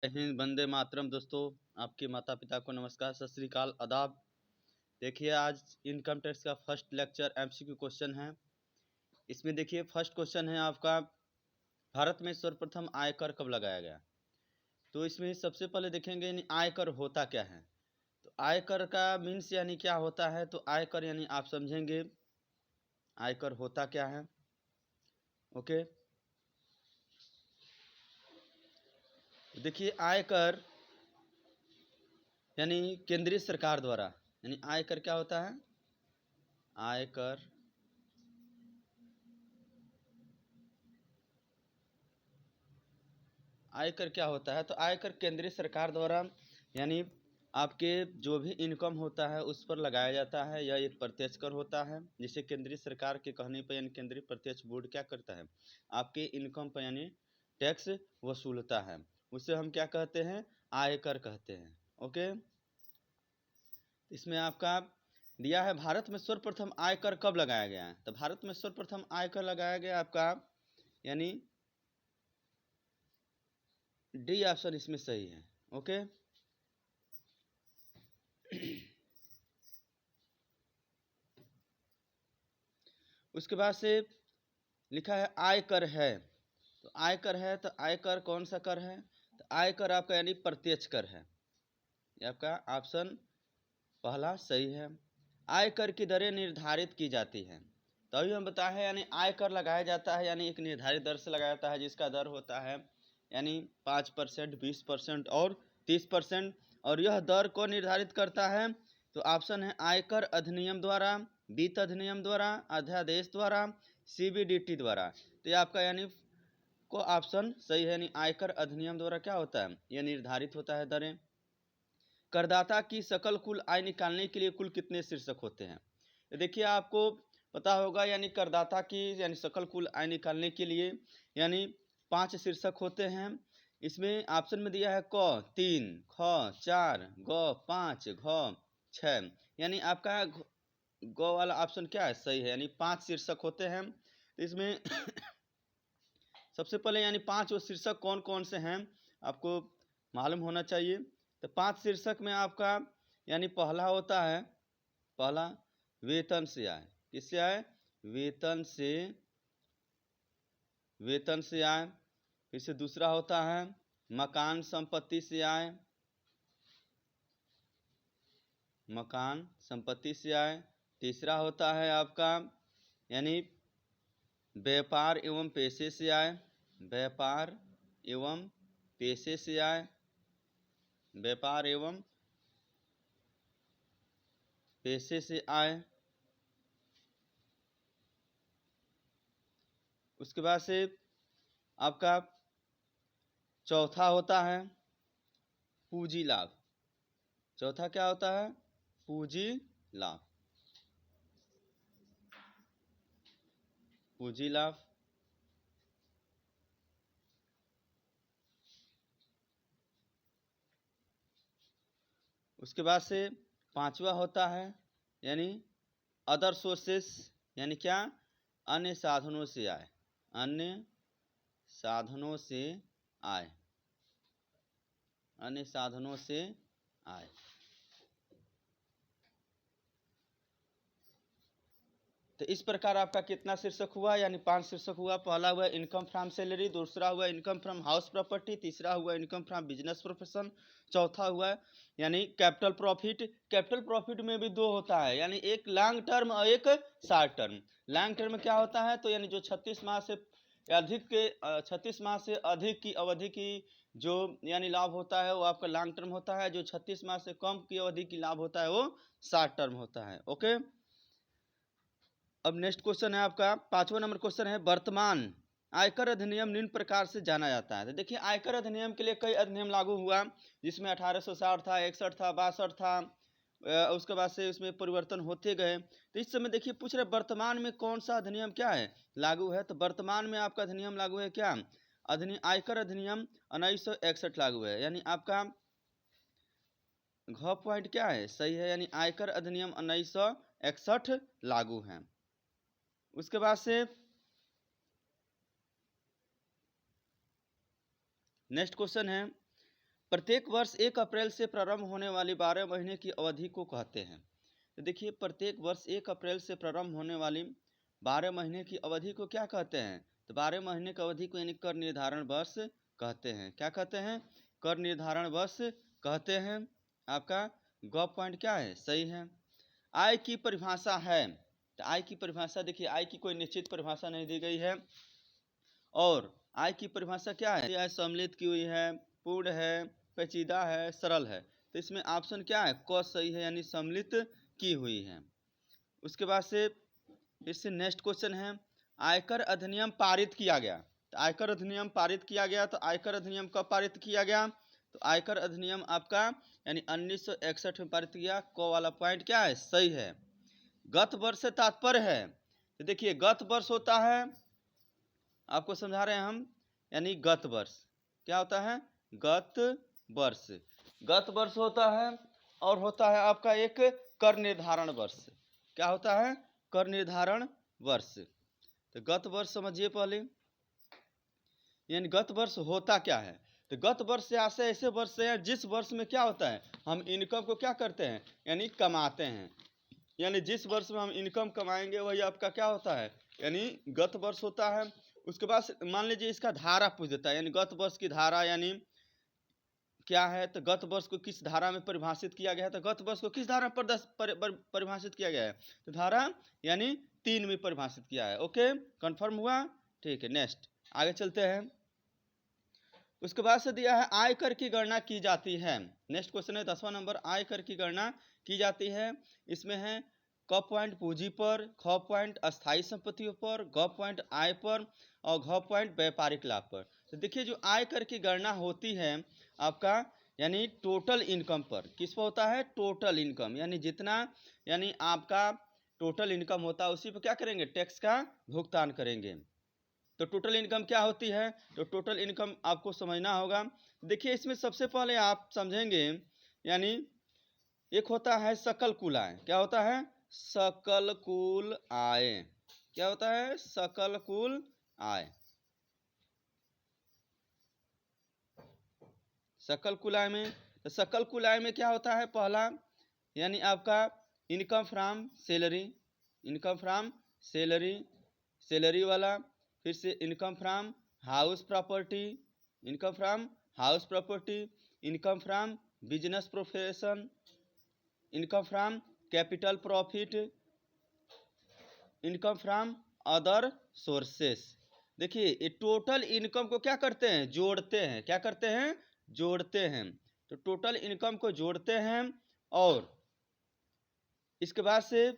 जय हिंद, वंदे मातरम। दोस्तों, आपके माता पिता को नमस्कार, सत श्री अकाल, आदाब। देखिए, आज इनकम टैक्स का फर्स्ट लेक्चर एमसीक्यू क्वेश्चन है। इसमें देखिए फर्स्ट क्वेश्चन है आपका, भारत में सर्वप्रथम आयकर कब लगाया गया। तो इसमें सबसे पहले देखेंगे यानी आयकर होता क्या है। तो आयकर का मीन्स यानी क्या होता है, तो आयकर यानी आप समझेंगे आयकर होता क्या है। ओके, देखिए आयकर यानी केंद्रीय सरकार द्वारा, यानी आयकर क्या होता है, आयकर आयकर क्या होता है। तो आयकर केंद्रीय सरकार द्वारा यानी आपके जो भी इनकम होता है उस पर लगाया जाता है। यह एक प्रत्यक्ष कर होता है, जिसे केंद्रीय सरकार के कहने पर यानी केंद्रीय प्रत्यक्ष बोर्ड क्या करता है, आपके इनकम पर यानी टैक्स वसूलता है। उसे हम क्या कहते हैं, आयकर कहते हैं। ओके, इसमें आपका दिया है भारत में सर्वप्रथम आयकर कब लगाया गया है। तो भारत में सर्वप्रथम आयकर लगाया गया आपका यानी डी ऑप्शन इसमें सही है। ओके, उसके बाद से लिखा है आयकर है। तो आयकर है, तो आयकर कौन सा कर है, तो आयकर आपका यानी प्रत्यक्ष कर है। ये आपका ऑप्शन पहला सही है। आयकर की दरें निर्धारित की जाती हैं। तो अभी हम बताए हैं यानी आयकर लगाया जाता है यानी एक निर्धारित दर से लगाया जाता है, जिसका दर होता है यानी 5%, 20% और 30%। और यह दर को निर्धारित करता है, तो ऑप्शन है आयकर अधिनियम द्वारा, वित्त अधिनियम द्वारा, अध्यादेश द्वारा, सीबीडीटी द्वारा। तो ये आपका यानी को ऑप्शन सही है, यानी आयकर अधिनियम द्वारा क्या होता है, यह निर्धारित होता है दरें। करदाता की सकल कुल आय निकालने के लिए कुल कितने शीर्षक होते हैं। तो देखिए आपको पता होगा यानी करदाता की यानी सकल कुल आय निकालने के लिए यानी 5 शीर्षक होते हैं। इसमें ऑप्शन में दिया है क 3, ख 4, ग 5, घ 6। यानी आपका ग वाला ऑप्शन क्या है, सही है, यानी 5 शीर्षक होते हैं। तो इसमें सबसे पहले यानी 5 वो शीर्षक कौन कौन से हैं आपको मालूम होना चाहिए। तो 5 शीर्षक में आपका यानी पहला होता है, पहला वेतन से आय। किससे आय, वेतन से, वेतन से आय। फिर से दूसरा होता है मकान संपत्ति से आय, मकान संपत्ति से आय। तीसरा होता है आपका यानी व्यापार एवं पेशे से आय, व्यापार एवं पेशे से आय, व्यापार एवं पेशे से आय। उसके बाद से आपका चौथा होता है पूंजी लाभ। चौथा क्या होता है, पूंजी लाभ, पूंजी लाभ। उसके बाद से पांचवा होता है यानी अदर सोर्सेस, यानी क्या, अन्य साधनों से आय, अन्य साधनों से आय, अन्य साधनों से आय। तो इस प्रकार आपका कितना शीर्षक हुआ, यानी 5 शीर्षक हुआ। पहला हुआ इनकम फ्रॉम सैलरी, दूसरा हुआ इनकम फ्रॉम हाउस प्रॉपर्टी, तीसरा हुआ इनकम फ्रॉम बिजनेस प्रोफेशन, चौथा हुआ यानी कैपिटल प्रॉफिट। कैपिटल प्रॉफिट में भी 2 होता है, यानी एक लॉन्ग टर्म और एक शॉर्ट टर्म। लॉन्ग टर्म में क्या होता है, तो यानी जो 36 माह से अधिक के 36 माह से अधिक की अवधि की जो यानी लाभ होता है वो आपका लॉन्ग टर्म होता है। जो 36 माह से कम की अवधि की लाभ होता है वो शॉर्ट टर्म होता है। ओके, अब नेक्स्ट क्वेश्चन है आपका 5वां नंबर क्वेश्चन है, वर्तमान आयकर अधिनियम निम्न प्रकार से जाना जाता है। तो देखिए आयकर अधिनियम के लिए कई अधिनियम लागू हुआ, जिसमें 1860 था, 61 था, 62 था। उसके बाद से उसमें परिवर्तन होते गए। तो इस समय देखिए पूछ रहे वर्तमान में कौन सा अधिनियम क्या है लागू है। तो वर्तमान में आपका अधिनियम लागू है क्या, आयकर अधिनियम 1961 लागू है, यानी आपका घ पॉइंट क्या है, सही है, यानी आयकर अधिनियम 1961 लागू है। उसके बाद से नेक्स्ट क्वेश्चन है, प्रत्येक वर्ष 1 अप्रैल से प्रारंभ होने वाली 12 महीने की अवधि को कहते हैं। तो देखिए, प्रत्येक वर्ष 1 अप्रैल से प्रारंभ होने वाली 12 महीने की अवधि को क्या कहते हैं? तो 12 महीने की अवधि को यानी कर निर्धारण वर्ष कहते हैं। क्या कहते हैं? कर निर्धारण वर्ष कहते हैं। आपका ग पॉइंट क्या है? सही है। आय की परिभाषा है, तो आय की परिभाषा देखिए, आय की कोई निश्चित परिभाषा नहीं दी गई है। और आय की परिभाषा क्या है? यह सम्मिलित की हुई है, पूर्ण है, पेचीदा है, सरल है। तो इसमें ऑप्शन क्या है? क सही है, यानी सम्मिलित की हुई है। उसके बाद से इससे नेक्स्ट क्वेश्चन है, आयकर अधिनियम पारित किया गया। तो आयकर अधिनियम पारित किया गया, तो आयकर अधिनियम कब पारित किया गया? तो आयकर अधिनियम आपका यानी 1961 में पारित किया। क वाला पॉइंट क्या है? सही है। गत वर्ष से तात्पर्य है, तो देखिए गत वर्ष होता है, आपको समझा रहे हैं हम, यानी गत वर्ष क्या होता है? गत वर्ष। गत वर्ष होता है और होता है आपका एक कर निर्धारण वर्ष। क्या होता है? कर निर्धारण वर्ष। तो गत वर्ष समझिए पहले, यानी गत वर्ष होता क्या है? तो गत वर्ष ऐसे वर्ष हैं जिस वर्ष में क्या होता है? हम इनकम को क्या करते हैं? यानी कमाते हैं। यानी जिस वर्ष में हम इनकम कमाएंगे वही आपका क्या होता है? यानी गत वर्ष होता है। उसके बाद मान लीजिए इसका धारा पूछ देता है, यानी गत वर्ष की धारा यानी क्या है? तो गत वर्ष को किस धारा में परिभाषित किया गया है? तो गत वर्ष को किस धारा में परिभाषित किया गया है? तो धारा यानी 3 में परिभाषित किया है। ओके, कंफर्म हुआ? ठीक है, नेक्स्ट आगे चलते हैं। उसके बाद से दिया है आयकर की गणना की जाती है। नेक्स्ट क्वेश्चन है 10वां नंबर, आयकर की गणना की जाती है। इसमें है क पॉइंट पूंजी पर, ख पॉइंट अस्थायी संपत्तियों पर, ग पॉइंट आय पर और घ पॉइंट व्यापारिक लाभ पर। तो देखिए जो आयकर की गणना होती है आपका यानी टोटल इनकम पर, किस पर होता है? टोटल इनकम, यानी जितना यानी आपका टोटल इनकम होता है उसी पर क्या करेंगे? टैक्स का भुगतान करेंगे। तो टोटल इनकम क्या होती है? तो टोटल इनकम आपको समझना होगा। देखिए इसमें सबसे पहले आप समझेंगे, यानी एक होता है सकल कुल आय। क्या होता है? सकल कुल आय। क्या होता है? सकल कुल आय। सकल कुल आय में, तो सकल कुल आय में क्या होता है? पहला यानी आपका income from salary, income from salary, salary वाला। फिर से income from house property, income from house property, income from business profession, income from capital profit, income from other sources. देखिए ये टोटल इनकम को क्या करते हैं? जोड़ते हैं। क्या करते हैं? जोड़ते हैं। तो टोटल इनकम को जोड़ते हैं और इसके बाद से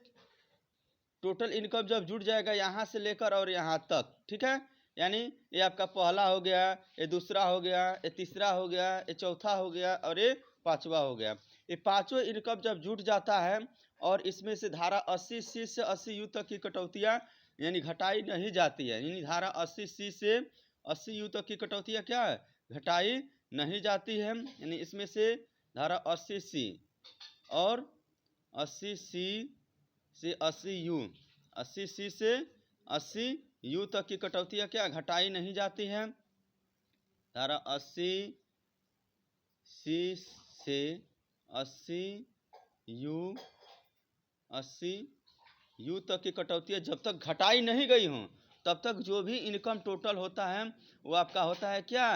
टोटल इनकम जब जुड़ जाएगा यहाँ से लेकर और यहाँ तक, ठीक है, यानी ये आपका पहला हो गया, ये दूसरा हो गया, ये तीसरा हो गया, ये चौथा हो गया और ये पांचवा हो गया। ये पांचों इनकम जब जुट जाता है और इसमें से धारा 80C से 80U तक की कटौतियाँ यानी घटाई नहीं जाती है, यानी धारा 80C से 80U तक की कटौतियाँ क्या है? घटाई नहीं जाती है। यानी इसमें से धारा 80C और 80C से 80U, 80C से 80U तक की कटौतियाँ क्या घटाई नहीं जाती हैं। धारा 80C से 80U, 80U तक की कटौतियाँ जब तक घटाई नहीं गई हों तब तक जो भी इनकम टोटल होता है वो आपका होता है क्या?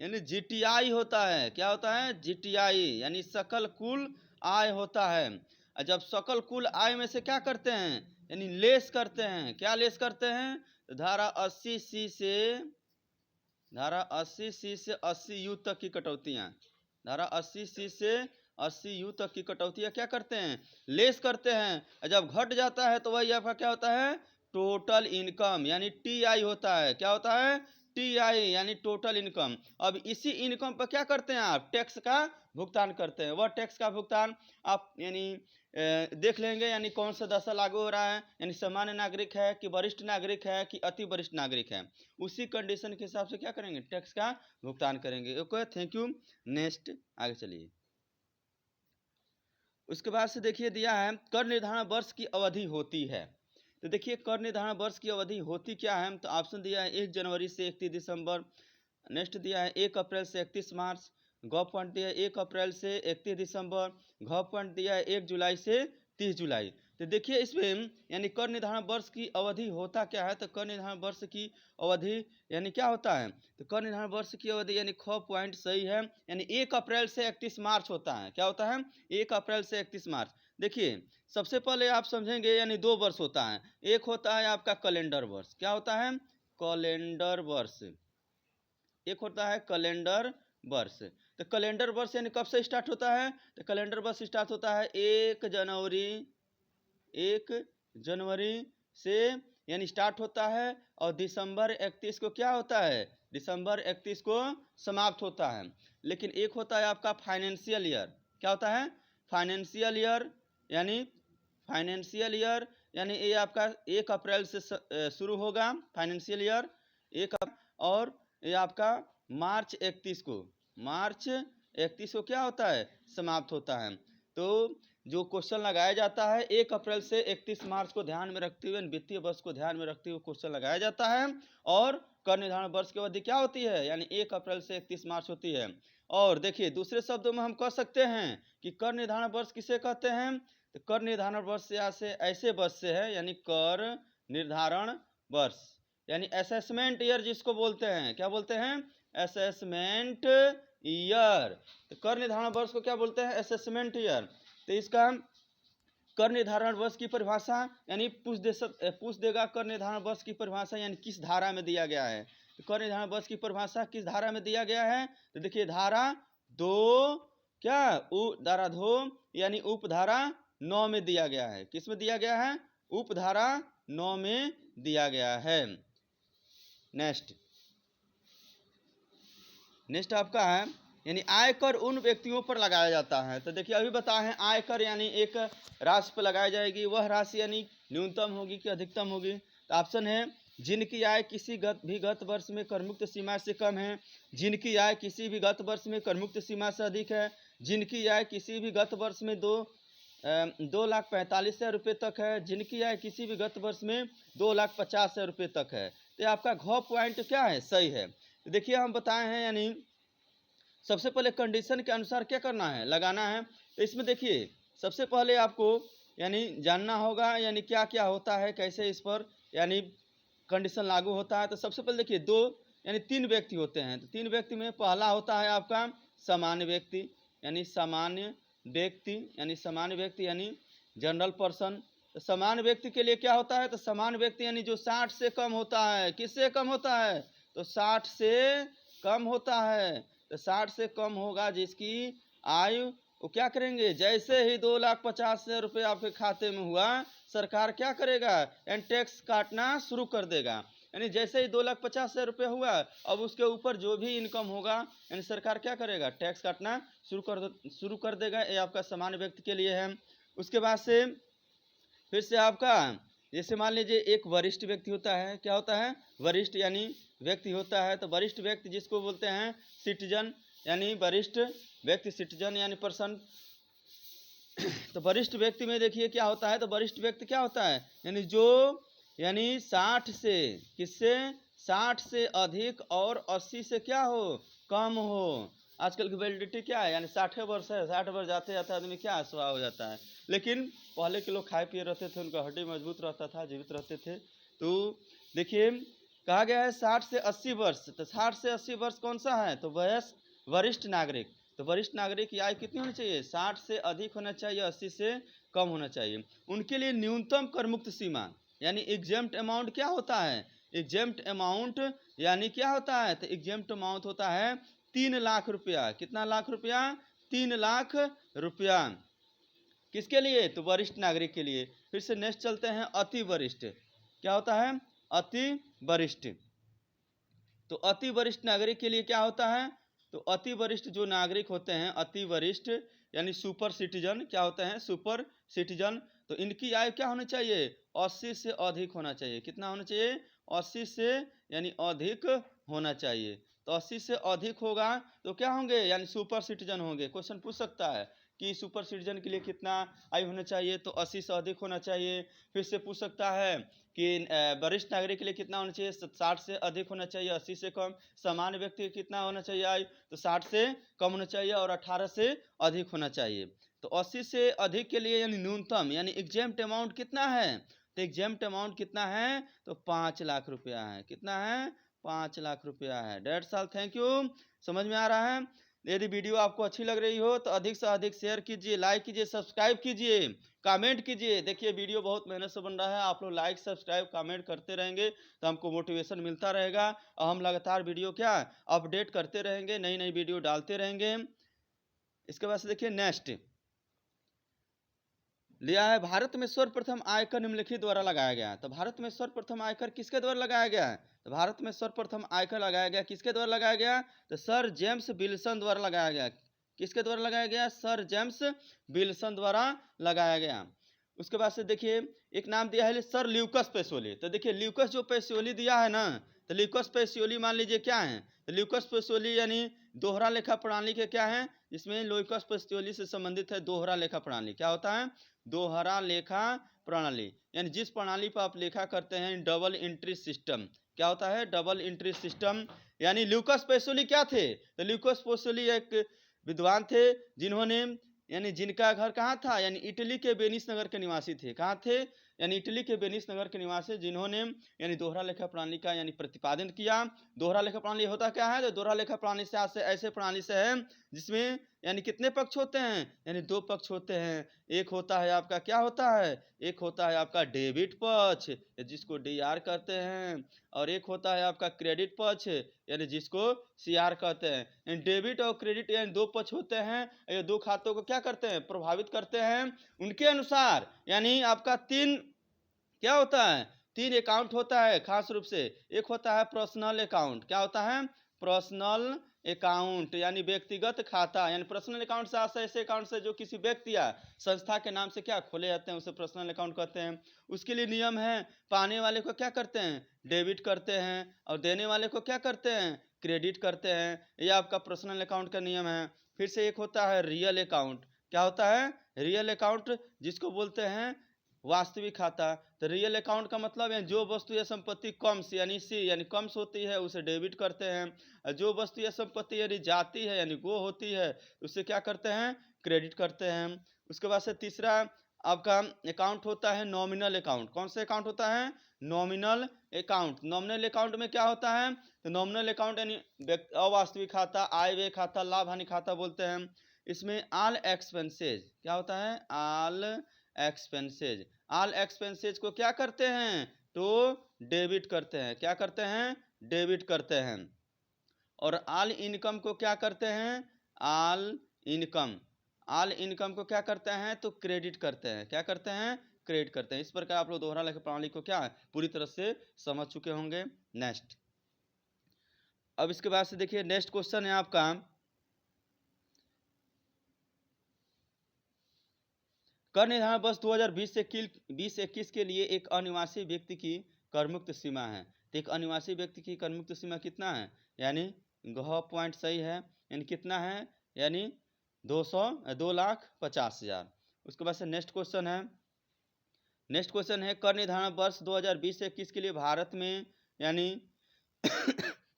यानी GTI होता है। क्या होता है? GTI यानी सकल कुल आय होता है। और जब सकल कुल आय में से क्या करते हैं? यानी लेस करते हैं। क्या लेस करते हैं? तो धारा 80C से 80U तक की कटौतियाँ, धारा 80C से 80U तक की कटौतियाँ क्या करते हैं? लेस करते हैं। और जब घट जाता है तो वही आपका क्या होता है? टोटल इनकम यानी TI होता है। क्या होता है? TI यानी टोटल इनकम। अब इसी इनकम पर क्या करते हैं आप? टैक्स का भुगतान करते हैं। वह टैक्स का भुगतान आप यानी देख लेंगे, यानी कौन सा दशा लागू हो रहा है, यानी सामान्य नागरिक है कि वरिष्ठ नागरिक है कि अति वरिष्ठ नागरिक है, उसी कंडीशन के हिसाब से क्या करेंगे? टैक्स का भुगतान करेंगे। Okay, thank you. नेक्स्ट आगे चलिए। उसके बाद से देखिए दिया है कर निर्धारण वर्ष की अवधि होती है। तो देखिए कर निर्धारण वर्ष की अवधि होती क्या है? तो ऑप्शन दिया है 1 जनवरी से 31 दिसंबर, नेक्स्ट दिया है 1 अप्रैल से 31 मार्च, ग पॉइंट दिया है 1 अप्रैल से 31 दिसंबर, घ पॉइंट दिया है 1 जुलाई से 30 जुलाई। तो देखिए इसमें यानी कर निर्धारण वर्ष की अवधि होता क्या है, तो कर निर्धारण वर्ष की अवधि यानी क्या होता है, तो कर निर्धारण वर्ष की अवधि यानी ख पॉइंट सही है, यानी 1 अप्रैल से 31 मार्च होता है। क्या होता है, 1 अप्रैल से 31 मार्च। देखिए सबसे पहले आप समझेंगे यानी 2 वर्ष होता है, एक होता है आपका कैलेंडर वर्ष। क्या होता है, कैलेंडर वर्ष। एक होता है कैलेंडर वर्ष। तो कैलेंडर वर्ष यानी कब से स्टार्ट होता है, तो कैलेंडर वर्ष स्टार्ट होता है 1 जनवरी से यानी स्टार्ट होता है, और दिसंबर 31 को क्या होता है, दिसंबर 31 को समाप्त होता है। लेकिन एक होता है आपका फाइनेंशियल ईयर। क्या होता है, फाइनेंशियल ईयर यानी ये आपका 1 अप्रैल से शुरू होगा फाइनेंशियल ईयर, और ये आपका मार्च 31 को क्या होता है, समाप्त होता है। तो जो क्वेश्चन लगाया जाता है 1 अप्रैल से 31 मार्च को ध्यान में रखते हुए, वित्तीय वर्ष को ध्यान में रखते हुए क्वेश्चन लगाया जाता है। और कर निर्धारण वर्ष की अवधि क्या होती है, यानी 1 अप्रैल से 31 मार्च होती है। और देखिए दूसरे शब्दों में हम कह सकते हैं कि कर निर्धारण वर्ष किसे कहते हैं, तो कर निर्धारण वर्ष से ऐसे वर्ष से है, यानी कर निर्धारण वर्ष यानी असेसमेंट ईयर जिसको बोलते हैं। क्या बोलते हैं, असेसमेंट ईयर। तो कर निर्धारण वर्ष को क्या बोलते हैं, असेसमेंट ईयर। तो इसका कर निर्धारण वर्ष की परिभाषा यानी पूछ देगा कर निर्धारण वर्ष की परिभाषा यानी किस धारा में दिया गया है। तो कर निर्धारण वर्ष की परिभाषा किस धारा में दिया गया है, तो देखिए धारा 2 धारा 2 यानी उपधारा 9 में दिया गया है। किस में दिया गया है, उपधारा 9 में दिया गया है। नेक्स्ट आपका है यानी आयकर उन व्यक्तियों पर लगाया जाता है। तो देखिए अभी बताए हैं आयकर यानी एक राशि पर लगाई जाएगी, वह राशि यानी न्यूनतम होगी कि अधिकतम होगी। तो ऑप्शन है जिनकी आय किसी भी गत वर्ष में करमुक्त सीमा से कम है, जिनकी आय किसी भी गत वर्ष में करमुक्त सीमा से अधिक है, जिनकी आय किसी भी गत वर्ष में 2,45,000 रुपये तक है, जिनकी आय किसी भी गत वर्ष में 2,50,000 रुपये तक है। तो आपका घ पॉइंट क्या है, सही है। तो देखिए हम बताए हैं यानी सबसे पहले कंडीशन के अनुसार क्या करना है, लगाना है। तो इसमें देखिए सबसे पहले आपको यानी जानना होगा यानी क्या क्या होता है, कैसे इस पर यानी कंडीशन लागू होता है। तो सबसे पहले देखिए 2 यानी 3 व्यक्ति होते हैं। तो 3 व्यक्ति में पहला होता है आपका सामान्य व्यक्ति यानी जनरल पर्सन। तो सामान्य व्यक्ति के लिए क्या होता है, तो सामान्य व्यक्ति यानी जो 60 से कम होता है। किससे कम होता है, तो 60 से कम होता है। तो 60 से कम होगा जिसकी आयु, वो क्या करेंगे, जैसे ही 2,50,000 रुपये आपके खाते में हुआ, सरकार क्या करेगा, यानी टैक्स काटना शुरू कर देगा। यानी जैसे ही 2,50,000 रुपये हुआ, अब उसके ऊपर जो भी इनकम होगा यानी सरकार क्या करेगा, टैक्स काटना शुरू कर देगा। ये आपका सामान्य व्यक्ति के लिए है। उसके बाद से फिर से आपका जैसे मान लीजिए एक वरिष्ठ व्यक्ति होता है। क्या होता है, वरिष्ठ यानी व्यक्ति होता है। तो वरिष्ठ व्यक्ति जिसको बोलते हैं सिटीजन, यानी वरिष्ठ व्यक्ति सिटीजन यानी पर्सन। तो वरिष्ठ व्यक्ति में देखिए क्या होता है, तो वरिष्ठ व्यक्ति क्या होता है, यानी जो यानी 60 से किससे 60 से अधिक और 80 से क्या हो, कम हो। आजकल की वैलिडिटी क्या है, यानी 60 वर्ष है, 60 वर्ष जाते जाते आदमी क्या स्वभाव हो जाता है। लेकिन पहले के लोग खाए पिए रहते थे, उनका हड्डी मजबूत रहता था, जीवित रहते थे। तो देखिए कहा गया है 60 से 80 वर्ष। तो 60 से 80 वर्ष कौन सा है, तो वरिष्ठ नागरिक। तो वरिष्ठ नागरिक की आयु कितनी होनी चाहिए, 60 से अधिक होना चाहिए, 80 से कम होना चाहिए। उनके लिए न्यूनतम कर मुक्त सीमा यानी एग्जेम्प्ट अमाउंट क्या होता है, एग्जेम्प्ट अमाउंट यानी क्या होता है, तो एग्जेम्प्ट अमाउंट होता है 3 लाख रुपया। कितना लाख रुपया, 3 लाख रुपया। किसके लिए, तो वरिष्ठ नागरिक के लिए। फिर से नेक्स्ट चलते हैं अति वरिष्ठ। क्या होता है, अति वरिष्ठ। तो अति वरिष्ठ नागरिक के लिए क्या होता है, तो अति वरिष्ठ जो नागरिक होते हैं, अति वरिष्ठ यानी सुपर सिटीजन। क्या होते हैं, सुपर सिटीजन। तो इनकी आयु क्या होनी चाहिए, 80 से अधिक होना चाहिए। कितना होना चाहिए, 80 से यानी अधिक होना चाहिए। तो 80 से अधिक होगा तो क्या होंगे, यानी सुपर सिटीजन होंगे। क्वेश्चन पूछ सकता है कि सुपर सिटीजन के लिए कितना आयु होना चाहिए, तो 80 से अधिक होना चाहिए। फिर से पूछ सकता है कि वरिष्ठ नागरिक के लिए कितना होना चाहिए, 60 से अधिक होना चाहिए, 80 से कम। सामान्य व्यक्ति के कितना होना चाहिए आयु, तो 60 से कम होना चाहिए और 18 से अधिक होना चाहिए। तो 80 से अधिक के लिए यानी न्यूनतम यानी एग्जेम्प्ट अमाउंट कितना है, तो एग्जेम्प्ट अमाउंट कितना है, तो 5 लाख रुपया है। कितना है, 5 लाख रुपया है। That's all, thank you. समझ में आ रहा है। यदि वीडियो आपको अच्छी लग रही हो तो अधिक से अधिक शेयर कीजिए, लाइक कीजिए, सब्सक्राइब कीजिए, कमेंट कीजिए। देखिए वीडियो बहुत मेहनत से बन रहा है, आप लोग लाइक सब्सक्राइब कमेंट करते रहेंगे तो हमको मोटिवेशन मिलता रहेगा और हम लगातार वीडियो क्या अपडेट करते रहेंगे, नई नई वीडियो डालते रहेंगे। इसके बाद से देखिए नेक्स्ट लिया है, भारत में सर्वप्रथम आयकर निम्नलिखित द्वारा लगाया गया है। तो भारत में सर्वप्रथम आयकर किसके द्वारा लगाया गया है, तो भारत में सर्वप्रथम आयकर लगाया गया किसके द्वारा लगाया गया, तो सर जेम्स विल्सन द्वारा लगाया गया। किसके द्वारा लगाया गया, सर जेम्स विल्सन द्वारा लगाया गया। उसके बाद से देखिए एक नाम दिया है सर ल्यूकस पेसोली। तो देखिए ल्यूकस जो पेसोली दिया है ना, तो ल्यूकस पेसोली मान लीजिए क्या है, तो ल्यूकस पेसोली यानी दोहरा लेखा प्रणाली के क्या है, इसमें ल्यूकस पेसोली से संबंधित है दोहरा लेखा प्रणाली। क्या होता है, दोहरा लेखा प्रणाली, यानी जिस प्रणाली पर आप लेखा करते हैं डबल एंट्री सिस्टम। क्या होता है, डबल एंट्री सिस्टम। यानी ल्यूकस पेसोली क्या थे, तो ल्यूकस पेसोली एक विद्वान थे जिन्होंने यानी जिनका घर कहाँ था, यानी इटली के वेनिस नगर के निवासी थे। कहाँ थे, यानी इटली के वेनिस नगर के निवासी, जिन्होंने यानी दोहरा लेखा प्रणाली का यानी प्रतिपादन किया। दोहरा लेखा प्रणाली होता क्या है, तो दोहरा लेखा प्रणाली से ऐसे प्रणाली से है जिसमें यानी कितने पक्ष होते हैं, यानी 2 पक्ष होते हैं। एक होता है आपका क्या होता है, एक होता है आपका डेबिट पक्ष जिसको डीआर कहते हैं, और एक होता है आपका क्रेडिट पक्ष यानी जिसको सीआर कहते हैं। यानी डेबिट और क्रेडिट यानी 2 पक्ष होते हैं। ये 2 खातों को क्या करते हैं, प्रभावित करते हैं। उनके अनुसार यानी आपका 3 क्या होता है, 3 अकाउंट होता है खास रूप से। एक होता है पर्सनल अकाउंट। क्या होता है, पर्सनल अकाउंट यानी व्यक्तिगत खाता। यानी पर्सनल अकाउंट से ऐसे अकाउंट से जो किसी व्यक्ति या संस्था के नाम से क्या खोले जाते हैं उसे पर्सनल अकाउंट कहते हैं। उसके लिए नियम है, पाने वाले को क्या करते हैं, डेबिट करते हैं, और देने वाले को क्या करते हैं, क्रेडिट करते हैं। ये आपका पर्सनल अकाउंट का नियम है। फिर से एक होता है रियल अकाउंट। क्या होता है, रियल अकाउंट जिसको बोलते हैं वास्तविक खाता। तो रियल अकाउंट का मतलब है जो वस्तु या संपत्ति कम्स यानी सी यानी कम्स होती है उसे डेबिट करते हैं। जो वस्तु या संपत्ति यानी जाती है यानी गो होती है उसे क्या करते हैं, क्रेडिट करते हैं। उसके बाद से तीसरा आपका अकाउंट होता है नॉमिनल अकाउंट। कौन सा अकाउंट होता है, नॉमिनल अकाउंट। नॉमिनल अकाउंट में क्या होता है, तो नॉमिनल अकाउंट यानी अवास्तविक खाता, आय व्यय खाता, लाभ हानि खाता बोलते हैं। इसमें ऑल एक्सपेंसेज क्या होता है, ऑल एक्सपेंसेज। ऑल एक्सपेंसेज को क्या करते हैं, तो डेबिट करते हैं। क्या करते हैं, डेबिट करते हैं। और ऑल इनकम को क्या करते हैं, ऑल इनकम। ऑल इनकम को क्या करते हैं, तो क्रेडिट करते हैं। क्या करते हैं, क्रेडिट करते हैं। इस प्रकार आप लोग दोहरा लेखा प्रणाली को क्या पूरी तरह से समझ चुके होंगे। नेक्स्ट, अब इसके बाद से देखिए नेक्स्ट क्वेश्चन है आपका, कर निर्धारण वर्ष 2020 से 2021 के लिए एक अनिवासी व्यक्ति की कर मुक्त सीमा है। तो एक अनिवासी व्यक्ति की कर मुक्त सीमा कितना है, यानी घ पॉइंट सही है, यानी कितना है, यानी 2,50,000। उसके बाद से नेक्स्ट क्वेश्चन है, नेक्स्ट क्वेश्चन है कर निर्धारण वर्ष 2020 से 21 के लिए भारत में यानी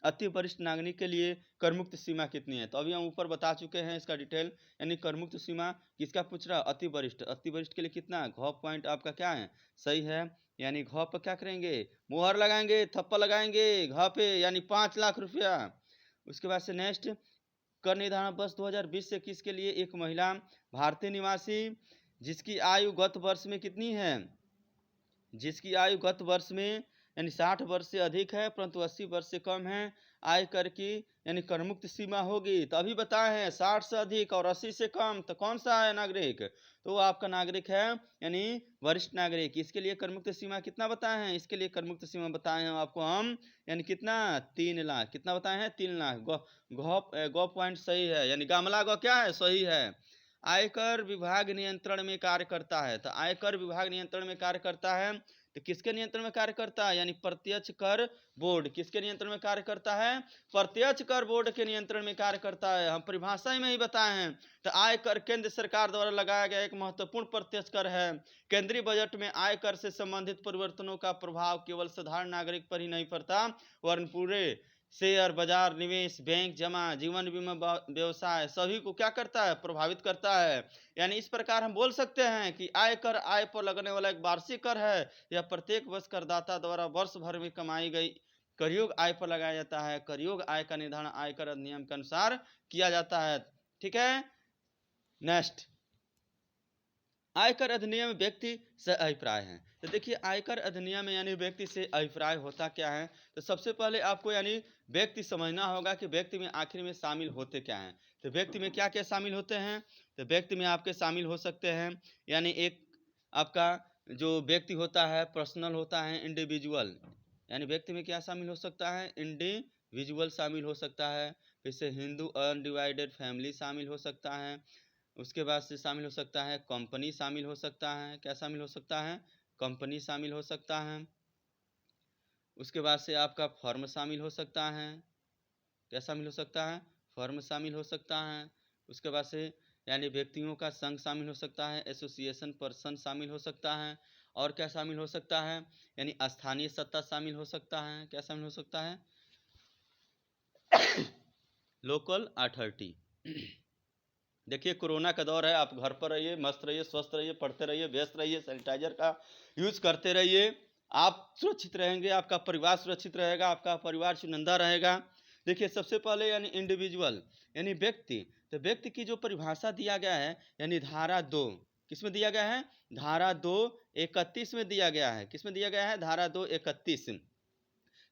अति वरिष्ठ नागरिक के लिए कर मुक्त सीमा कितनी है। तो अभी हम ऊपर बता चुके हैं इसका डिटेल। यानी कर मुक्त सीमा किसका पूछ रहा है, अति वरिष्ठ। अति वरिष्ठ के लिए कितना है, घ पॉइंट आपका क्या है, सही है। यानी घ पर क्या करेंगे, मुहर लगाएंगे, थप्पा लगाएंगे घ पे, यानी 5 लाख रुपया। उसके बाद से नेक्स्ट, कर निर्धारण वर्ष 2020 से 21 के लिए एक महिला भारतीय निवासी जिसकी आयु गत वर्ष में कितनी है, जिसकी आयु गत वर्ष में यानी 60 वर्ष से अधिक है परंतु 80 वर्ष से कम है, आय कर की यानी कर मुक्त सीमा होगी। तो अभी बताए हैं 60 से अधिक और 80 से कम, तो कौन सा है नागरिक, तो वो आपका नागरिक है यानी वरिष्ठ नागरिक। इसके लिए कर मुक्त सीमा कितना बताए हैं, इसके लिए कर मुक्त सीमा बताए हैं आपको हम, यानी कितना 3 लाख। कितना बताए हैं, 3 लाख। गो पॉइंट सही है, यानी गामला गो क्या है, सही है। आयकर विभाग नियंत्रण में कार्य करता है। तो आयकर विभाग नियंत्रण में कार्य करता है तो किसके नियंत्रण में कार्य करता है? यानी प्रत्यक्ष कर बोर्ड किसके नियंत्रण में कार्य करता है? प्रत्यक्ष कर बोर्ड के नियंत्रण में कार्य करता है। हम परिभाषा में ही बताए हैं। तो आय कर केंद्र सरकार द्वारा लगाया गया एक महत्वपूर्ण प्रत्यक्ष कर है। केंद्रीय बजट में आय कर से संबंधित परिवर्तनों का प्रभाव केवल साधारण नागरिक पर ही नहीं पड़ता, वरन पूरे शेयर बाजार, निवेश, बैंक जमा, जीवन बीमा व्यवसाय सभी को क्या करता है? प्रभावित करता है। यानी इस प्रकार हम बोल सकते हैं कि आय कर आय पर लगने वाला एक वार्षिक कर है। यह प्रत्येक वर्ष करदाता द्वारा वर्ष भर में कमाई गई करयोग आय पर लगाया जाता है। करयोग आय का निर्धारण आयकर अधिनियम के अनुसार किया जाता है। ठीक है, नेक्स्ट, आयकर अधिनियम व्यक्ति से अभिप्राय है। तो देखिए आयकर अधिनियम में यानी व्यक्ति से अभिप्राय होता क्या है? तो सबसे पहले आपको यानी व्यक्ति समझना होगा कि व्यक्ति में आखिर में शामिल होते क्या हैं। तो व्यक्ति में क्या क्या शामिल होते हैं? तो व्यक्ति में आपके शामिल हो सकते हैं यानी एक आपका जो व्यक्ति होता है पर्सनल होता है, इंडिविजुअल, यानी व्यक्ति में क्या शामिल हो सकता है? इंडिविजुअल शामिल हो सकता है। फिर से हिंदू अनडिवाइडेड फैमिली शामिल हो सकता है। उसके बाद से शामिल हो सकता है कंपनी शामिल हो सकता है। क्या शामिल हो सकता है? कंपनी शामिल हो सकता है। उसके बाद से आपका फर्म शामिल हो सकता है। क्या शामिल हो सकता है? फर्म शामिल हो सकता है। उसके बाद से यानी व्यक्तियों का संघ शामिल हो सकता है, एसोसिएशन पर्सन शामिल हो सकता है। और क्या शामिल हो सकता है? यानी स्थानीय सत्ता शामिल हो सकता है। क्या शामिल हो सकता है? Local authority. देखिए कोरोना का दौर है, आप घर पर रहिए, मस्त रहिए, स्वस्थ रहिए, पढ़ते रहिए, व्यस्त रहिए, सैनिटाइजर का यूज करते रहिए। आप सुरक्षित रहेंगे, आपका परिवार सुरक्षित रहेगा, आपका परिवार चुनिंदा रहेगा। देखिए सबसे पहले यानी इंडिविजुअल यानी व्यक्ति। तो व्यक्ति की जो परिभाषा दिया गया है यानी धारा 2 किसमें दिया गया है? धारा 231 में दिया गया है। किसमें दिया गया है? धारा 231।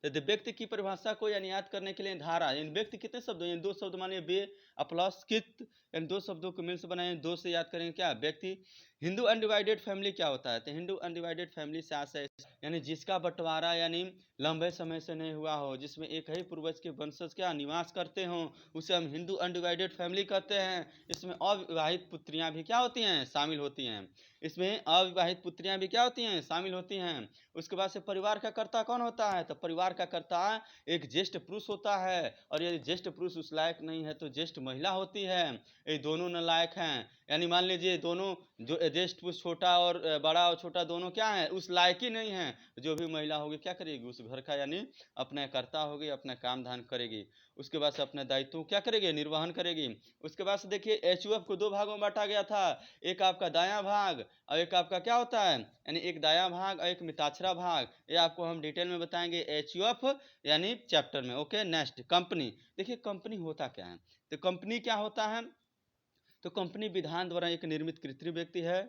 तो व्यक्ति की परिभाषा को यानी याद करने के लिए धारा यानी व्यक्ति कितने शब्द हैं? दो शब्द मानिए बे प्लस कित, यानी दो शब्दों को मिल से बनाए, दो से याद करेंगे क्या? व्यक्ति। हिंदू अनडिवाइडेड फैमिली क्या होता है? तो हिंदू अनडिवाइडेड फैमिली से आशय यानी जिसका बंटवारा यानी लंबे समय से नहीं हुआ हो, जिसमें एक ही पूर्वज के वंशज क्या निवास करते हों, उसे हम हिंदू अनडिवाइडेड फैमिली कहते हैं। इसमें अविवाहित पुत्रियां भी क्या होती हैं? शामिल होती हैं। इसमें अविवाहित पुत्रियां भी क्या होती हैं? शामिल होती हैं। उसके बाद से परिवार का कर्ता कौन होता है? तो परिवार का कर्ता एक ज्येष्ठ पुरुष होता है, और यदि ज्येष्ठ पुरुष उस लायक नहीं है तो ज्येष्ठ महिला होती है। ये दोनों नालायक हैं, यानी मान लीजिए दोनों जो ज्येष्ठ पुरुष छोटा और बड़ा और छोटा दोनों क्या है? उस लायक ही नहीं है। जो भी महिला होगी क्या करेगी? उस घर का यानी अपना कर्ता होगी, अपना काम धाम करेगी। उसके बाद से अपने दायित्व क्या करेगी? निर्वहन करेगी। उसके बाद से देखिए एचयूएफ को दो भागों में बांटा गया था, एक आपका दायां भाग और एक आपका क्या होता है यानी एक दायां भाग और एक मिताक्षरा भाग। ये आपको हम डिटेल में बताएंगे एचयूएफ यानी चैप्टर में। Okay, next, company. देखिए कंपनी होता क्या है? तो कंपनी क्या होता है? तो कंपनी विधान द्वारा एक निर्मित कृत्रिम व्यक्ति है।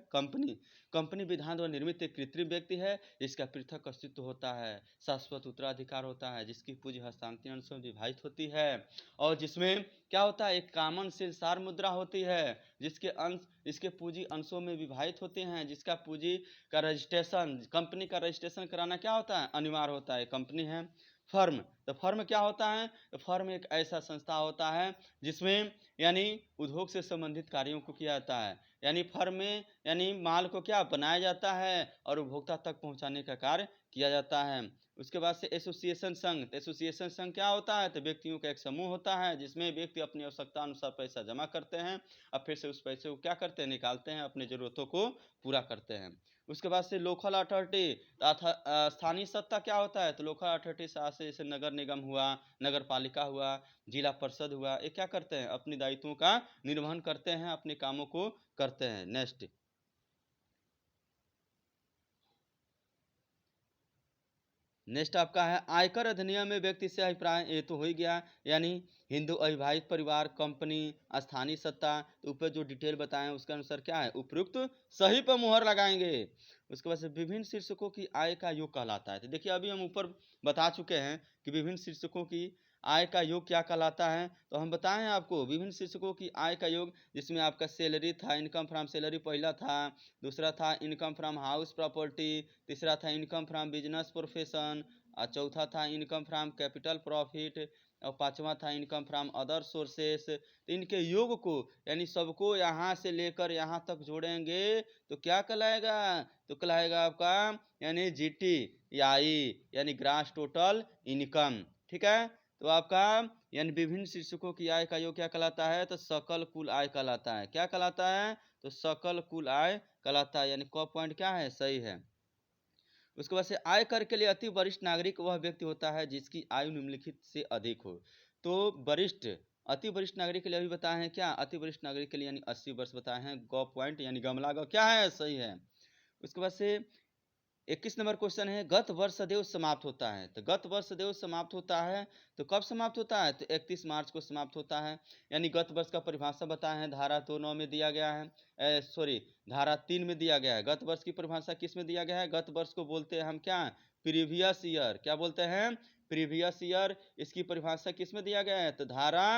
कंपनी विधान द्वारा निर्मित एक कृत्रिम व्यक्ति है। इसका पृथक अस्तित्व होता है, शाश्वत उत्तराधिकार होता है, जिसकी पूंजी हस्तांतरण अंशों में विभाजित होती है, और जिसमें क्या होता है? एक कॉमन शेयर सार मुद्रा होती है, जिसके अंश इसके पूंजी अंशों में विभाजित होते हैं, जिसका पूंजी का रजिस्ट्रेशन कंपनी का रजिस्ट्रेशन कराना क्या होता है? अनिवार्य होता है। कंपनी है। फर्म। तो फर्म क्या होता है? तो फर्म एक ऐसा संस्था होता है जिसमें यानी उद्योग से संबंधित कार्यों को किया जाता है। यानी फर्म में यानी माल को क्या बनाया जाता है और उपभोक्ता तक पहुंचाने का कार्य किया जाता है। उसके बाद से एसोसिएशन संघ। तो एसोसिएशन संघ क्या होता है? तो व्यक्तियों का एक समूह होता है, जिसमें व्यक्ति अपनी आवश्यकता अनुसार पैसा जमा करते हैं और फिर से उस पैसे को क्या करते हैं? निकालते हैं, अपनी जरूरतों को पूरा करते हैं। उसके बाद से लोकल अथॉरिटी तथा स्थानीय सत्ता क्या होता है? तो लोकल अथॉरिटी से जैसे नगर निगम हुआ, नगर पालिका हुआ, जिला परिषद हुआ, ये क्या करते हैं? अपने दायित्वों का निर्वहन करते हैं, अपने कामों को करते हैं। नेक्स्ट, आपका है आयकर अधिनियम में व्यक्ति से अभिप्राय। ये तो हो ही गया, यानी हिंदू अविवाहित परिवार, कंपनी, स्थानीय सत्ता। तो ऊपर जो डिटेल बताएं उसके अनुसार क्या है? उपयुक्त सही पर मुहर लगाएंगे। उसके बाद से विभिन्न शीर्षकों की आय का योग कहलाता है। तो देखिए अभी हम ऊपर बता चुके हैं कि विभिन्न शीर्षकों की आय का योग क्या कहलाता है। तो हम बताएं आपको विभिन्न शीर्षकों की आय का योग, जिसमें आपका सैलरी था, इनकम फ्रॉम सैलरी पहला था, दूसरा था इनकम फ्रॉम हाउस प्रॉपर्टी, तीसरा था इनकम फ्रॉम बिजनेस प्रोफेशन, और चौथा था इनकम फ्रॉम कैपिटल प्रॉफिट, और पांचवा था इनकम फ्रॉम अदर सोर्सेस। तो इनके योग को यानी सबको यहाँ से लेकर यहाँ तक जोड़ेंगे तो क्या कहलाएगा, तो कहलाएगा आपका यानी जीटी या आई यानी ग्रास टोटल इनकम। ठीक है, तो आपका यानी विभिन्न शीर्षकों की आय का योग क्या कहलाता है, तो सकल कुल आय कहलाता है। क्या कहलाता है, तो सकल कुल आय कहलाता है। यानी क पॉइंट क्या है, सही है। उसके बाद से आय कर के लिए अति वरिष्ठ नागरिक वह व्यक्ति होता है जिसकी आयु निम्नलिखित से अधिक हो। तो वरिष्ठ अति वरिष्ठ नागरिक के लिए अभी बताए हैं क्या, अति वरिष्ठ नागरिक के लिए यानी 80 वर्ष बताए हैं। ग पॉइंट यानी गमला ग क्या है, सही है। उसके बाद से 21 नंबर क्वेश्चन है, गत वर्ष सदैव समाप्त होता है। तो गत वर्ष सदैव समाप्त होता है तो कब समाप्त होता है, तो 31 मार्च को समाप्त होता है। यानी गत वर्ष का परिभाषा बताए हैं, धारा 2(9) में दिया गया है, सॉरी धारा 3 में दिया गया है। गत वर्ष की परिभाषा किस में दिया गया है, गत वर्ष को बोलते हैं हम क्या, प्रीवियस ईयर। क्या बोलते हैं, प्रीवियस ईयर। इसकी परिभाषा किस में दिया गया है, तो धारा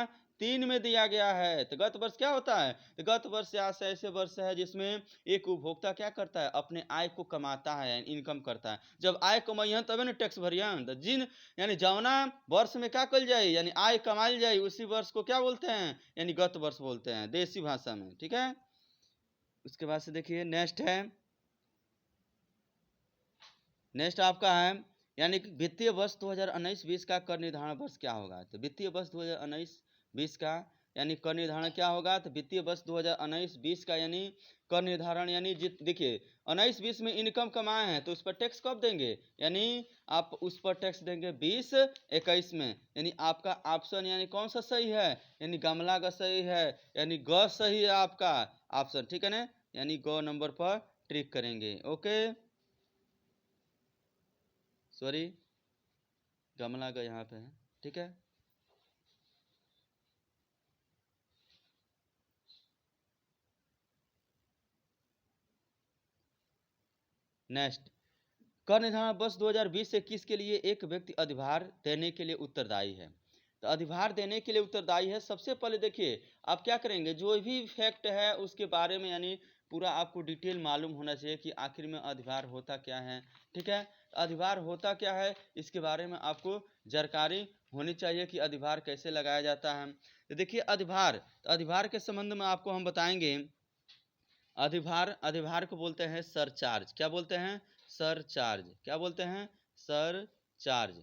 3 में दिया गया है। तो गत वर्ष क्या होता है, तो गत वर्ष ऐसे वर्ष है जिसमें एक उपभोक्ता क्या करता है, अपने आय को कमाता है, इनकम करता है। जब आय कमाइए तब ना टैक्स भरिए। तो जिन यानी जौना वर्ष में क्या कल जाए यानी आय कमाई जाए उसी वर्ष को क्या बोलते हैं, यानी गत वर्ष बोलते हैं देसी भाषा में। ठीक है, उसके बाद से देखिए नेक्स्ट है, नेक्स्ट आपका है यानी वित्तीय वर्ष 2019-20 का कर निर्धारण वर्ष क्या होगा। तो वित्तीय वर्ष 2019-20 का यानी कर निर्धारण क्या होगा, तो वित्तीय वर्ष 2019-20 का यानी कर निर्धारण यानी देखिए 19-20 में इनकम कमाए हैं तो उस पर टैक्स कब देंगे, यानी आप उस पर टैक्स देंगे 20-21 में। यानी आपका ऑप्शन यानी कौन सा सही है, यानी गमला का सही है, यानी ग सही है आपका ऑप्शन। ठीक है ना, यानी ग नंबर पर ट्रिक करेंगे। ओके, सॉरी गमला का यहाँ पे है। ठीक है, नेक्स्ट कर निर्धारण वर्ष 2020 से 21 के लिए एक व्यक्ति अधिभार देने के लिए उत्तरदायी है। तो अधिभार देने के लिए उत्तरदायी है। सबसे पहले देखिए आप क्या करेंगे, जो भी फैक्ट है उसके बारे में यानी पूरा आपको डिटेल मालूम होना चाहिए कि आखिर में अधिभार होता क्या है। ठीक है, अधिभार होता क्या है इसके बारे में आपको जानकारी होनी चाहिए कि अधिभार कैसे लगाया जाता है। तो देखिए अधिभार, तो अधिभार के संबंध में आपको हम बताएंगे। अधिभार, अधिभार को बोलते हैं सरचार्ज। क्या बोलते हैं, सरचार्ज। क्या बोलते हैं, सरचार्ज।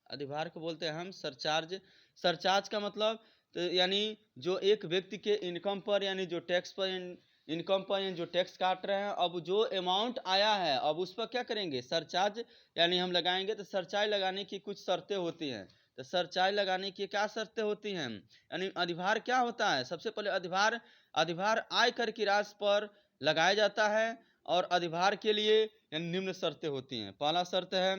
अधिभार को बोलते हैं हम सरचार्ज। सरचार्ज का मतलब तो यानी जो एक व्यक्ति के इनकम पर यानी जो टैक्स पर इनकम पर यानी जो टैक्स काट रहे हैं, अब जो अमाउंट आया है अब उस पर क्या करेंगे, सरचार्ज यानी हम लगाएंगे। तो सरचार्ज लगाने की कुछ शर्तें होती हैं। तो सरचार्ज लगाने की क्या शर्तें होती हैं, यानी अधिभार क्या होता है, सबसे पहले अधिभार, अधिभार आय कर की राशि पर लगाया जाता है। और अधिभार के लिए यानी निम्न शर्तें होती हैं। पहला शर्त है,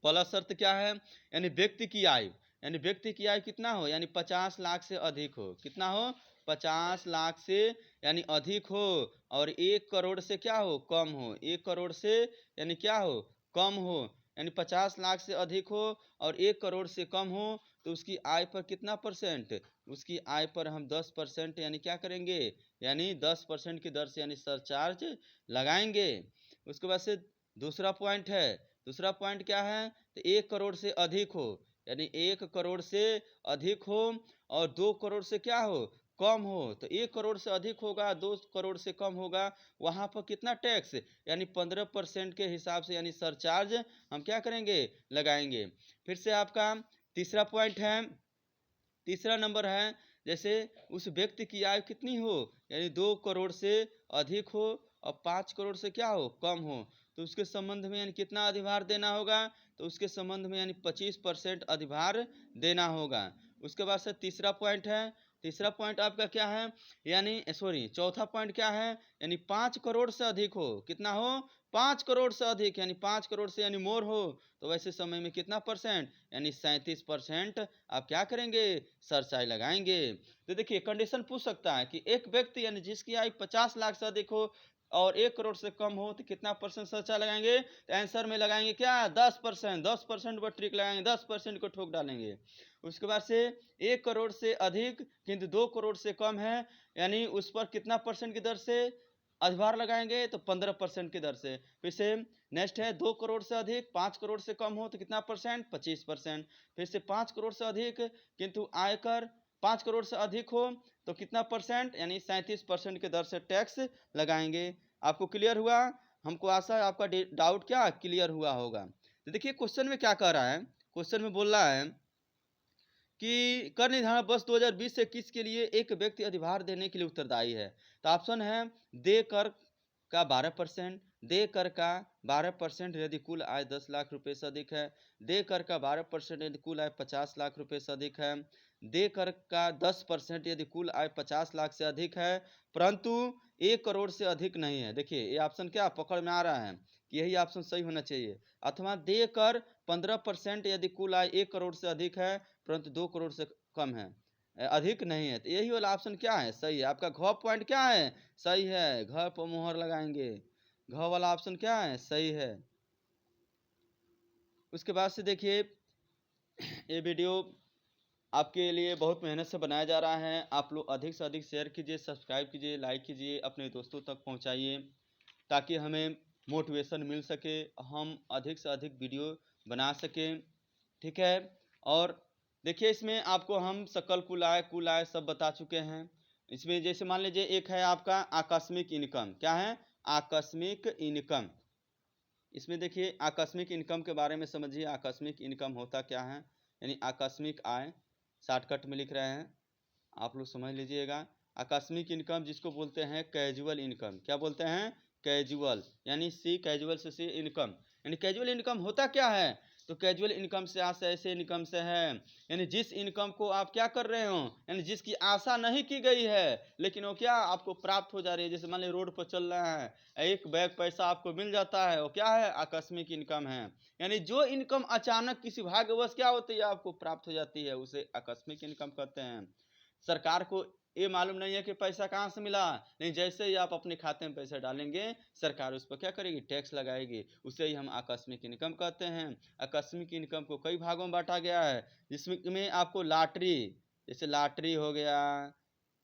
पहला शर्त क्या है, यानी व्यक्ति की आयु, यानी व्यक्ति की आयु कितना हो, यानी 50 लाख से अधिक हो। कितना हो, 50 लाख से यानी अधिक हो। और 1 करोड़ से क्या हो, कम हो। 1 करोड़ से यानी क्या हो, कम हो। यानी 50 लाख से अधिक हो और 1 करोड़ से कम हो तो उसकी आय पर कितना परसेंट, उसकी आय पर हम 10% यानी क्या करेंगे, यानी 10% की दर से यानी सरचार्ज लगाएंगे। उसके बाद से दूसरा पॉइंट है, दूसरा पॉइंट क्या है, तो 1 करोड़ से अधिक हो, यानी 1 करोड़ से अधिक हो और 2 करोड़ से क्या हो, कम हो। तो 1 करोड़ से अधिक होगा, 2 करोड़ से कम होगा, वहाँ पर कितना टैक्स, यानी 15% के हिसाब से यानी सरचार्ज हम क्या करेंगे, लगाएंगे। फिर से आपका तीसरा पॉइंट है, तीसरा नंबर है जैसे उस व्यक्ति की आयु कितनी हो, यानी 2 करोड़ से अधिक हो और 5 करोड़ से क्या हो, कम हो। तो उसके संबंध में यानी कितना अधिभार देना होगा, तो उसके संबंध में यानी 25% अधिभार देना होगा। उसके बाद से तीसरा पॉइंट है, तीसरा पॉइंट आपका क्या है, यानी सॉरी चौथा पॉइंट क्या है, यानी 5 करोड़ से अधिक हो। कितना हो, 5 करोड़ से अधिक, यानी 5 करोड़ से यानी मोर हो तो वैसे समय में कितना परसेंट, यानी 37% आप क्या करेंगे, सरचार्ज लगाएंगे। तो देखिए कंडीशन पूछ सकता है कि एक व्यक्ति यानी जिसकी आयु 50 लाख से अधिक हो और 1 करोड़ से कम हो तो कितना परसेंट सरचार्ज लगाएंगे, तो आंसर में लगाएंगे क्या, 10%। 10% पर ट्रिक लगाएंगे, 10% को ठोक डालेंगे। उसके बाद से 1 करोड़ से अधिक किंतु 2 करोड़ से कम है, यानी उस पर कितना परसेंट की दर से, अधिभार लगाएंगे तो 15% की दर से। फिर से नेक्स्ट है 2 करोड़ से अधिक 5 करोड़ से कम हो तो कितना परसेंट, 25%। फिर से 5 करोड़ से अधिक किंतु आयकर 5 करोड़ से अधिक हो तो कितना परसेंट, यानी 37% की दर से टैक्स लगाएंगे। आपको क्लियर हुआ? हमको आशा है आपका डाउट क्या क्लियर हुआ होगा। तो देखिए क्वेश्चन में क्या कह रहा है, क्वेश्चन में बोल रहा है कि कर निर्धारण वर्ष 2020 से 21 के लिए एक व्यक्ति अधिभार देने के लिए उत्तरदायी है। तो ऑप्शन है दे कर का 12%, दे कर का 12% यदि कुल आय 10 लाख रुपए से अधिक है, दे कर का 12% यदि कुल आय 50 लाख रुपए से अधिक है, दे कर का 10% यदि कुल आय 50 लाख से अधिक है परंतु 1 करोड़ से अधिक नहीं है। देखिए ये ऑप्शन क्या पकड़ में आ रहा है कि यही ऑप्शन सही होना चाहिए। अथवा दे कर 15% यदि कुल आय 1 करोड़ से अधिक है परंतु 2 करोड़ से कम है, अधिक नहीं है। तो यही वाला ऑप्शन क्या है सही है। आपका घ पॉइंट क्या है सही है, घ पर मोहर लगाएंगे, घ वाला ऑप्शन क्या है सही है। उसके बाद से देखिए ये वीडियो आपके लिए बहुत मेहनत से बनाया जा रहा है। आप लोग अधिक से अधिक शेयर कीजिए, सब्सक्राइब कीजिए, लाइक कीजिए, अपने दोस्तों तक पहुंचाइए ताकि हमें मोटिवेशन मिल सके, हम अधिक से अधिक वीडियो बना सकें, ठीक है। और देखिए इसमें आपको हम सकल कुल आय सब बता चुके हैं। इसमें जैसे मान लीजिए एक है आपका आकस्मिक इनकम, क्या है आकस्मिक इनकम। इसमें देखिए आकस्मिक इनकम के बारे में समझिए, आकस्मिक इनकम होता क्या है, यानी आकस्मिक आय शॉर्टकट में लिख रहे हैं, आप लोग समझ लीजिएगा। आकस्मिक इनकम जिसको बोलते हैं कैजुअल इनकम, क्या बोलते हैं कैजुअल, यानी सी कैजुअल से सी इनकम। यानी कैजुअल इनकम होता क्या है, तो कैजुअल इनकम से आज ऐसे इनकम से है, यानी जिस इनकम को आप क्या कर रहे हो, यानी जिसकी आशा नहीं की गई है लेकिन वो क्या आपको प्राप्त हो जा रही है। जैसे मान लीजिए रोड पर चल रहे हैं, एक बैग पैसा आपको मिल जाता है, वो क्या है आकस्मिक इनकम है। यानी जो इनकम अचानक किसी भाग्यवश क्या होती है आपको प्राप्त हो जाती है, उसे आकस्मिक इनकम कहते हैं। सरकार को ये मालूम नहीं है कि पैसा कहाँ से मिला, नहीं जैसे ही आप अपने खाते में पैसा डालेंगे सरकार उस पर क्या करेगी टैक्स लगाएगी, उसे ही हम आकस्मिक इनकम कहते हैं। आकस्मिक इनकम को कई भागों में बांटा गया है, जिसमें आपको लॉटरी, जैसे लॉटरी हो गया,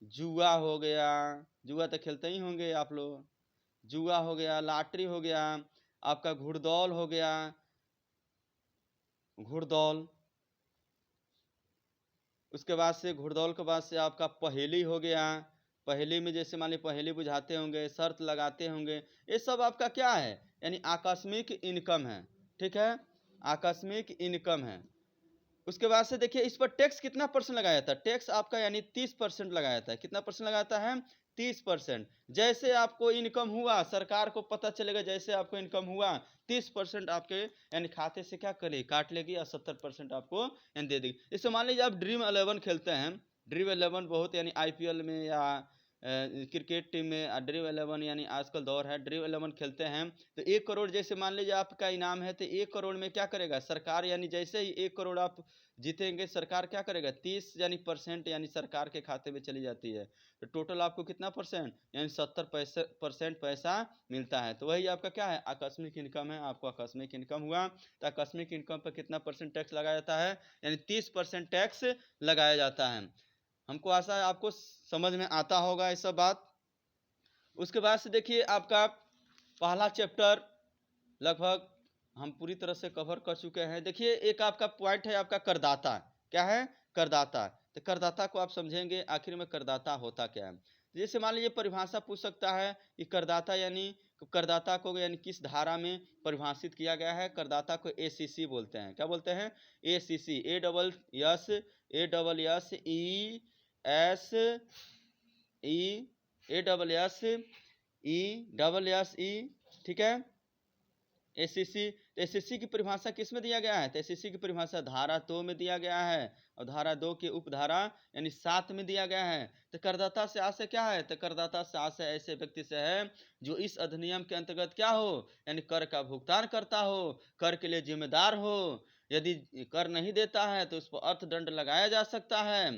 जुआ हो गया, जुआ तो खेलते ही होंगे आप लोग, जुआ हो गया, लॉटरी हो गया, आपका घुड़दौल हो गया, घुड़दौल, उसके बाद से घुड़दौल के बाद से आपका पहेली हो गया, पहेली में जैसे मान लीजिए पहेली बुझाते होंगे, शर्त लगाते होंगे, ये सब आपका क्या है यानी आकस्मिक इनकम है, ठीक है आकस्मिक इनकम है। उसके बाद से देखिए इस पर टैक्स कितना परसेंट लगाया जाता है, टैक्स आपका यानी 30% लगाया जाता है। कितना परसेंट लगाता है 30%। जैसे आपको इनकम हुआ सरकार को पता चलेगा, जैसे आपको इनकम हुआ 30% आपके यानी खाते से क्या करेगी काट लेगी और 70% आपको यानी दे देगी। जैसे मान लीजिए आप ड्रीम 11 खेलते हैं, ड्रीम 11 बहुत यानी IPL में या क्रिकेट टीम में ड्रीम 11 यानी आजकल दौर है, ड्रीम 11 खेलते हैं तो 1 करोड़ जैसे मान लीजिए आपका इनाम है तो 1 करोड़ में क्या करेगा सरकार, यानी जैसे ही 1 करोड़ आप जीतेंगे सरकार क्या करेगा 30 यानी परसेंट यानी सरकार के खाते में चली जाती है। तो टोटल आपको कितना परसेंट यानी 70% पैसा मिलता है। तो वही आपका क्या है आकस्मिक इनकम है। आपको आकस्मिक इनकम हुआ तो आकस्मिक इनकम पर कितना परसेंट टैक्स लगाया जाता है, यानी 30% टैक्स लगाया जाता है। हमको आशा है आपको समझ में आता होगा ये सब बात। उसके बाद से देखिए आपका पहला चैप्टर लगभग हम पूरी तरह से कवर कर चुके हैं। देखिए एक आपका पॉइंट है आपका करदाता, क्या है करदाता। तो करदाता को आप समझेंगे आखिर में करदाता होता क्या है। जैसे मान लीजिए परिभाषा पूछ सकता है कि करदाता यानी करदाता को यानी किस धारा में परिभाषित किया गया है। करदाता को ACC बोलते हैं, क्या बोलते हैं ACC, ASSE, ठीक है ACC। तो ACC की परिभाषा किस में दिया गया है, तो ACC की परिभाषा धारा 2 में दिया गया है और धारा 2 की उपधारा यानी 7 में दिया गया है। तो करदाता से आशय क्या है, तो करदाता से आशय ऐसे व्यक्ति से है जो इस अधिनियम के अंतर्गत क्या हो यानी कर का भुगतान करता हो, कर के लिए जिम्मेदार हो। यदि कर नहीं देता है तो उस पर अर्थदंड लगाया जा सकता है।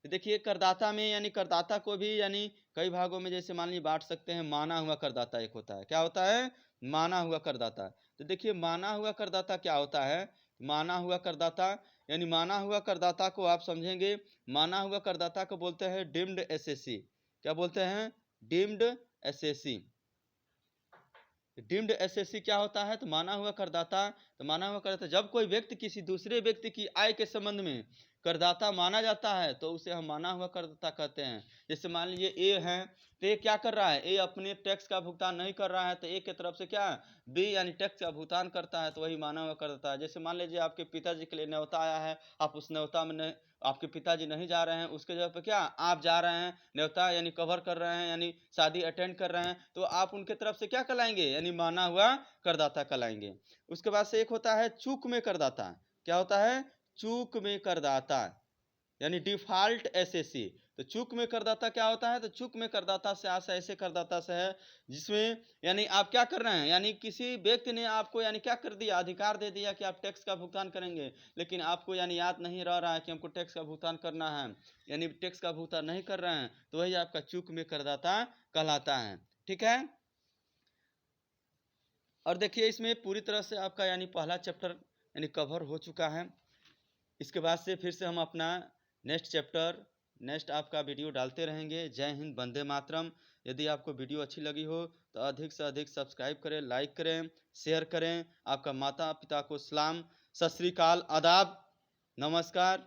तो देखिए करदाता में यानी करदाता को भी यानी कई भागों में जैसे मान लीजिए बांट सकते हैं। माना हुआ करदाता एक होता है, क्या होता है माना हुआ करदाता। तो देखिए माना हुआ करदाता क्या होता है, माना हुआ करदाता यानी माना हुआ करदाता को आप समझेंगे, माना हुआ करदाता को बोलते हैं डीम्ड एसएससी, क्या बोलते हैं डीम्ड एसएससी। डीम्ड एसएससी क्या होता है? तो माना हुआ करदाता। तो माना हुआ करदाता, जब कोई व्यक्ति किसी दूसरे व्यक्ति की आय के संबंध में करदाता माना जाता है तो उसे हम माना हुआ करदाता कहते हैं। जैसे मान लीजिए ए है, तो ये क्या कर रहा है? ए अपने टैक्स का भुगतान नहीं कर रहा है, तो ए की तरफ से क्या बी यानी टैक्स का भुगतान करता है, तो वही माना हुआ करदाता है। जैसे मान लीजिए आपके पिताजी के लिए न्योता आया है, आप उस न्योता में नहीं, आपके पिताजी नहीं जा रहे हैं, उसके जगह पे क्या आप जा रहे हैं, न्योता यानी कवर कर रहे हैं, यानी शादी अटेंड कर रहे हैं, तो आप उनके तरफ से क्या कहलाएंगे? यानी माना हुआ करदाता कहलाएंगे। उसके बाद से एक होता है चूक में करदाता। क्या होता है? चूक में करदाता यानी डिफॉल्ट एसएससी। तो चूक में करदाता क्या होता है? तो चूक में करदाता से आशा ऐसे करदाता से है जिसमें यानी आप क्या कर रहे हैं, यानी किसी व्यक्ति ने आपको यानी क्या कर दिया, अधिकार दे दिया कि आप टैक्स का भुगतान करेंगे, लेकिन आपको यानी याद नहीं रह रहा है कि हमको टैक्स का भुगतान करना है, यानी टैक्स का भुगतान नहीं कर रहे हैं, तो वही आपका चूक में करदाता कहलाता है। ठीक है। और देखिए इसमें पूरी तरह से आपका यानी पहला चैप्टर यानी कवर हो चुका है। इसके बाद से फिर से हम अपना नेक्स्ट चैप्टर, नेक्स्ट आपका वीडियो डालते रहेंगे। जय हिंद, वंदे मातरम। यदि आपको वीडियो अच्छी लगी हो तो अधिक से अधिक सब्सक्राइब करें, लाइक करें, शेयर करें। आपका माता पिता को सलाम, सत श्री अकाल, आदाब, नमस्कार।